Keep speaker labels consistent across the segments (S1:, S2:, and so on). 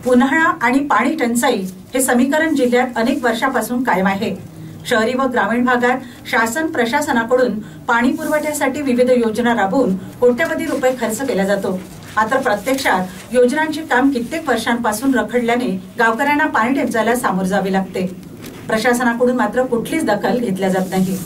S1: उन्हाळा आणि पाणी टंचाई हे समीकरण जिल्ह्यात अनेक वर्षापासून कायम आहे। शहरी व ग्रामीण भागात शासन प्रशासनाकडून पाणी पुरवठ्यासाठी विविध योजना राबवून कोट्यवधी रुपये खर्च केला जातो। मात्र प्रत्यक्षात योजनांचे काम कित्येक वर्षांपासून रखडल्याने गावकऱ्यांना पाणी टंचाईला सामोरे जावे लागते। प्रशासनाकडून मात्र कुठलीच दखल घेतल्या जात नाही,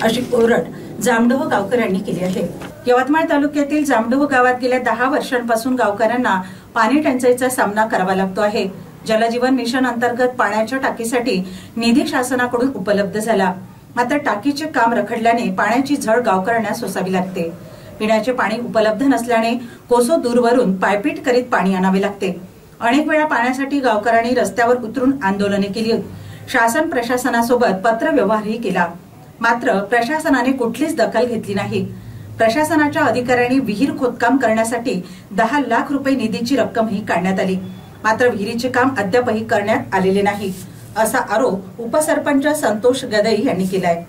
S1: अशी ओरड जामडोह गावकऱ्यांनी केली आहे। यवतमाळ तालुक्यातील जामडोह गावात गेल्या 10 वर्षांपासून गावकऱ्यांना पाणी टंचाईचा सामना करावा लागतो आहे। जलजीवन मिशन अंतर्गत पाण्याच्या टाकीसाठी निधी शासनाकडून उपलब्ध झाला, मात्र टाकीचे काम रखडल्याने पाण्याची झळ गावकऱ्यांना सोसावी लागते। पिण्याचे पाणी उपलब्ध नसल्याने कोसो दूरवरून पायपीट करीत पाणी आणावे लागते। अनेक वेळा पाण्यासाठी गावकऱ्यांनी रस्त्यावर उतरून आंदोलने केली, शासन प्रशासनासोबत पत्र व्यवहारही केला, मात्र प्रशासनाने कुठलीच दखल घेतली नाही। प्रशासनाच्या अधिकाऱ्यांनी विहीर खोदकाम करण्यासाठी 10 लाख रुपये निधीची रक्कमही काढण्यात आली, मात्र विहिरीचे काम अद्यापही करण्यात आलेले नाही, असा आरोप उपसरपंच संतोष गदई यांनी केलाय।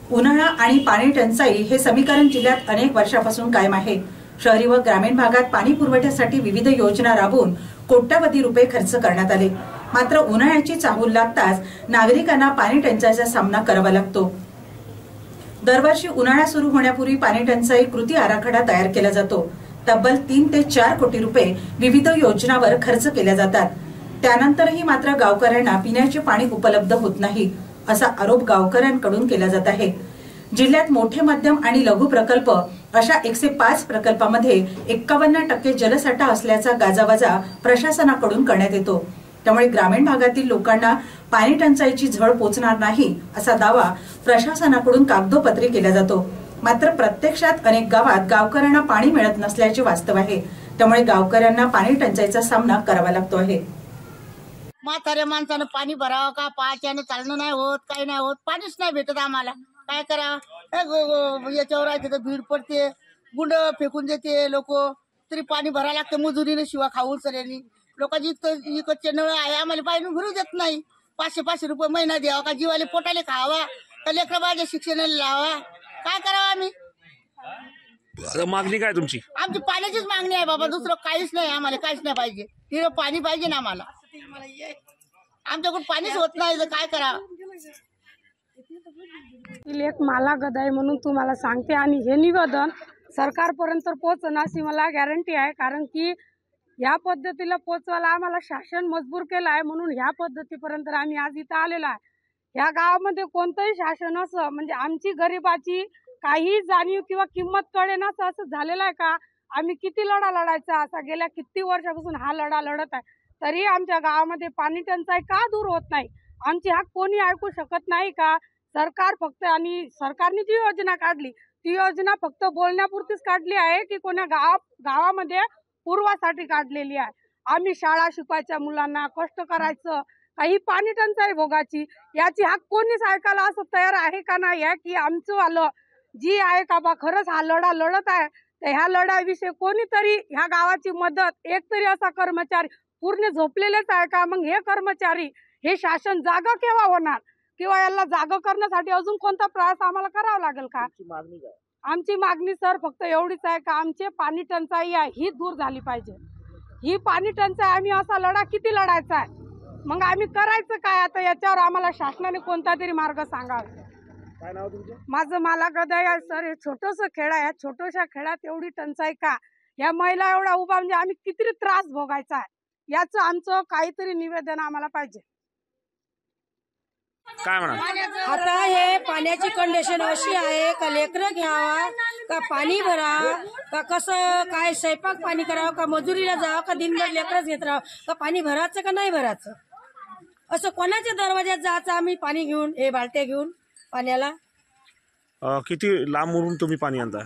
S1: उन्हाळा आणि पाणी टंचाई हे समीकरण जिल्ह्यात अनेक वर्षापासून कायम आहे। शहरी व ग्रामीण भागात पाणी पुरवठ्यासाठी विविध योजना राबवून कोट्यवधी रुपये खर्च करण्यात आले, मात्र उन्हाळ्याची चाहूल लागताच नागरिकांना पाणी टंचाईचा सामना करावा लागतो। दरवर्षी उन्हाळा सुरू होण्यापूर्वी पाणी टंचाई कृती आराखडा तयार केला जातो। तब्बल 3 ते 4 कोटी रुपये विविध योजनांवर खर्च केले जातात। त्यानंतरही मात्र गावकऱ्यांना पिण्याचे पाणी उपलब्ध होत नाही, असा आरोप गावकऱ्यांकडून केला जात आहे। जिल्ह्यात मोठे, मध्यम आणि लघु प्रकल्प अशा 105 प्रकल्पामध्ये 51% जलसाठा असल्याचा गाजावाजा प्रशासनाकडून करण्यात येतो। त्यामुळे ग्रामीण भागातील लोकांना पाणी टंचाईची झळ पोचणार नाही, असा दावा प्रशासनाकडून कागदोपत्री केला जातो। मात्र प्रत्यक्षात अनेक गावात गावकऱ्यांना पाणी मिळत नसल्याचे वास्तव आहे। त्यामुळे गावकऱ्यांना पाणी टंचाईचा सामना करावा लागतो आहे।
S2: म्हाताऱ्या माणसानं पाणी भरावं का, पाण्याने चालणं नाही होत, काही नाही होत, पाणीच नाही भेटत आम्हाला, काय करावं। याच्यावर आहे तिथं भीड पडते, गुंड फेकून देते लोक, तरी पाणी भरायला लागतं मजुरीने, शिवा खाऊन सऱ्यांनी। लोकांची इकडचे नळ आहे, आम्हाला पाणी भरू देत नाही। 500-500 रुपये महिना द्यावा का, जीवाले पोटाले खावा का, लेकरं माझ्या शिक्षणाला लावा, काय करावं आम्ही।
S3: मागणी काय तुमची?
S2: आमची पाण्याचीच मागणी आहे बाबा, दुसरं काहीच नाही, आम्हाला काहीच नाही पाहिजे, तिथं पाणी पाहिजे ना आम्हाला। आमच्याकडून पाणीच होत नाही, तर काय करावं।
S4: एक माला गदाई म्हणून तुम्हाला सांगते, आणि हे निवेदन सरकारपर्यंत पोहोचणं अशी मला गॅरंटी आहे, कारण की ह्या पद्धतीला पोहोचवायला आम्हाला शासन मजबूर केलं आहे, म्हणून ह्या पद्धतीपर्यंत आम्ही आज इथं आलेलो आहे। ह्या गावामध्ये कोणतंही शासन असं म्हणजे आमची गरिबाची काही जाणीव किंवा किंमत कळेनाच असं झालेलं आहे का। आम्ही किती लढा लढायचा, असा गेल्या किती वर्षापासून हा लढा लढत आहे, तरी आमच्या गावामध्ये पाणी टंचाई का दूर होत नाही, आमची हाक कोणी ऐकू शकत नाही का। सरकार फक्त, आणि सरकारने जी योजना काढली ती योजना फक्त बोलण्यापुरतीच काढली आहे की कोणा गावामध्ये पूर्वासाठी काढलेली आहे। आम्ही शाळा शिकवायच्या मुलांना, कष्ट करायचं, काही पाणी टंचाई भोगाची, याची हाक कोणीच ऐकायला असं तयार आहे का नाही आहे की आमचं आलं जी आहे का बा खरंच हा लढा लढत आहे, तर ह्या लढाईविषयी कोणीतरी ह्या गावाची मदत, एक तरी असा कर्मचारी, पूर्ण झोपलेलेच आहे का, मग हे कर्मचारी, हे शासन जागा केव्हा होणार, किंवा याला जागा करण्यासाठी अजून कोणता प्रयास आम्हाला करावा लागेल का। आमची मागणी सर फक्त एवढीच आहे का आमचे पाणी टंचाई आहे ही दूर झाली पाहिजे। ही पाणी टंचाई आम्ही असा लढा किती लढायचा आहे, मग आम्ही करायचं काय आता, याच्यावर आम्हाला शासनाने कोणता तरी मार्ग सांगावा।
S3: काय नाव तुमचं?
S4: माझं माला गदाई आहे सर। हे छोटंसं खेड आहे, छोट्याशा खेड्यात एवढी टंचाई का, या महिला एवढा उभा म्हणजे आम्ही किती त्रास भोगायचा आहे, याचं आमचं काहीतरी निवेदन आम्हाला पाहिजे।
S3: काय म्हणा?
S5: आता हे पाण्याची कंडिशन अशी आहे का, लेकरं घ्यावा का, पाणी भरा का, कसं काय, स्वयंपाक पाणी करावं का, मजुरीला जावं का, दिनभर लेकरच घेत राहावं का, पाणी भरायचं का नाही भरायचं, असं कोणाच्या दरवाज्यात जायचं आम्ही पाणी घेऊन, हे बालट्या घेऊन पाण्याला।
S3: किती लांबून तुम्ही पाणी आणता?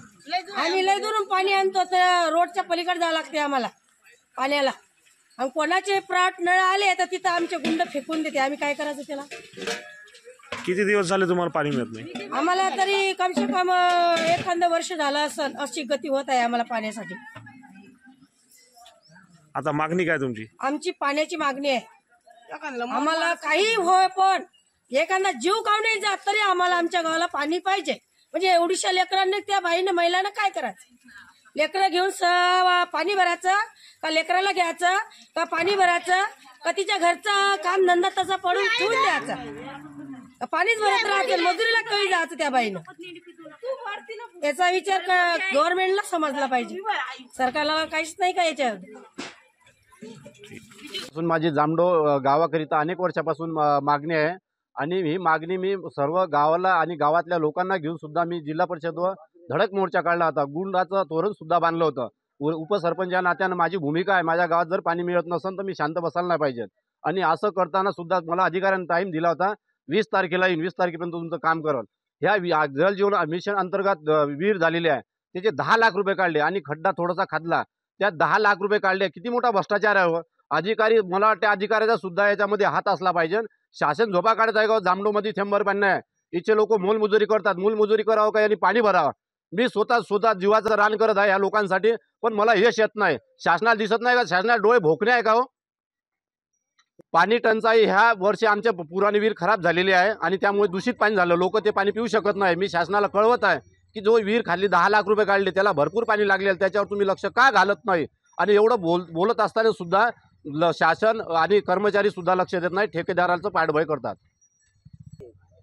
S5: आम्ही लय दुरून पाणी आणतो, तर रोडच्या पलीकडे जावं लागते आम्हाला पाण्याला। आणि कोणाचे प्राट नळ आले तर तिथं आमचे गुंड फेकून देते, आम्ही काय करायचं त्याला।
S3: किती दिवस झाले तुम्हाला पाणी मिळत नाही?
S5: आम्हाला तरी कम से कम एखादं वर्ष झालं असं, अशी गती होत आहे आम्हाला पाण्यासाठी।
S3: आता मागणी काय तुमची?
S5: आमची पाण्याची मागणी आहे, आम्हाला काही होय पण एखादा जीव काढून नाही जात तरी आम्हाला आमच्या गावाला पाणी पाहिजे। म्हणजे एवढीशा लेकरांनी, त्या बाईने, महिलांना काय करायचं, लेकरं घेऊन पाणी भरायचं का लेकराला घ्यायचं का पाणी भरायचं का तिच्या घरचा काम धंदा तसा पडून ठेवून द्यायचा, पाणीच भरत राहते, मजुरीला कमी जायचं त्या बाईनं. याचा विचार गव्हर्नमेंटला समजला पाहिजे, सरकारला काहीच नाही का याच्यावर.
S6: माझी जामडो गावाकरिता अनेक वर्षापासून मागणी आहे आणि ही मागणी मी सर्व गावाला आणि गावातल्या लोकांना घेऊन सुद्धा मी जिल्हा परिषदवर धडक मोर्चा काढला होता. गुंडाचं तोरण सुद्धा बांधलं होतं. उपसरपंच या नात्यानं माझी भूमिका आहे, माझ्या गावात जर पाणी मिळत नसेल तर मी शांत बसायला नाही पाहिजे. आणि असं करताना सुद्धा मला अधिकाऱ्यांनी टाईम दिला होता, 20 तारखेला येईन, 20 तारखेपर्यंत तुमचं काम करल. ह्या जल जीवन मिशन अंतर्गत विहीर झालेली आहे, त्याचे 10 लाख रुपये काढले आणि खड्डा थोडासा खादला, त्यात 10 लाख रुपये काढले. किती मोठा भ्रष्टाचार आहे. अधिकारी, मला वाटते अधिकाऱ्याचा सुद्धा याच्यामध्ये हात असला पाहिजे. शासन झोपा काढत आहे का जामडोमध्ये थेंबर पाणी नाही. इथचे लोक मोलमजुरी करतात, मोलमजुरी करावं का यांनी पाणी भरावं. मी स्वतः जीवाचं रान करत आहे या लोकांसाठी, पण मला यश येत नाही. शासनाला दिसत नाही का? शासनाला डोळे भोकणे आहे का हो? पाणी टंचाई ह्या वर्षी आमच्या पुराणी विहीर खराब झालेली आहे आणि त्यामुळे दूषित पाणी झालं. लोक ते पाणी पिऊ शकत नाही. मी शासनाला कळवत आहे की जो विहीर खाली 10 लाख रुपये काढले त्याला भरपूर पाणी लागले, त्याच्यावर तुम्ही लक्ष का घालत नाही. आणि एवढं बोलत असताना सुद्धा शासन आणि कर्मचारी सुद्धा लक्ष देत नाही, ठेकेदारांचं पाठबळ करतात.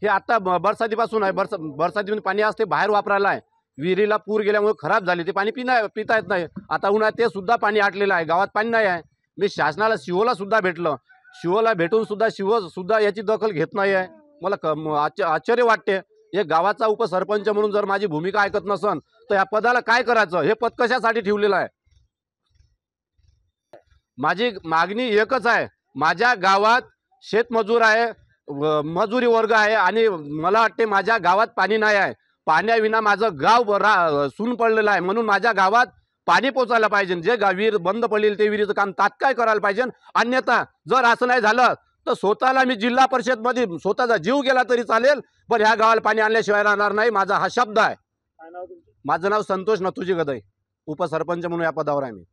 S6: हे आता बरसातीपासून आहे. बरसातीमध्ये पाणी असते बाहेर वापरायला आहे. विहिरीला पूर गेल्यामुळे खराब झाले, ते पाणी पिता येत नाही. आता उन्हाळ्यात ते सुद्धा पाणी आटलेलं आहे, गावात पाणी नाही आहे. मी शासनाला शिवोला सुद्धा भेटलं, शिवोला भेटून सुद्धा शिव सुद्धा याची दखल घेत नाही आहे. मला आश्चर्य वाटते. एक गावाचा उपसरपंच म्हणून जर माझी भूमिका ऐकत नसन तर या पदाला काय करायचं? हे पद कशासाठी ठेवलेलं आहे? माझी मागणी एकच आहे, माझ्या गावात शेतमजूर आहे, मजुरी वर्ग आहे आणि मला वाटते माझ्या गावात पाणी नाही आहे. पाण्याविना माझं गाव सून पडलेलं आहे. म्हणून माझ्या गावात पाणी पोचायला पाहिजे. जे विहीर बंद पडलेली ते विहिरीचं काम तात्काळ करायला पाहिजे. अन्यथा जर असं नाही झालं तर स्वतःला मी जिल्हा परिषदमध्ये स्वतःचा जीव गेला तरी चालेल, पण ह्या गावाला पाणी आणल्याशिवाय राहणार नाही. माझा हा शब्द आहे. माझं नाव संतोष नथुजी गदई, उपसरपंच म्हणून या पदावर आहे मी.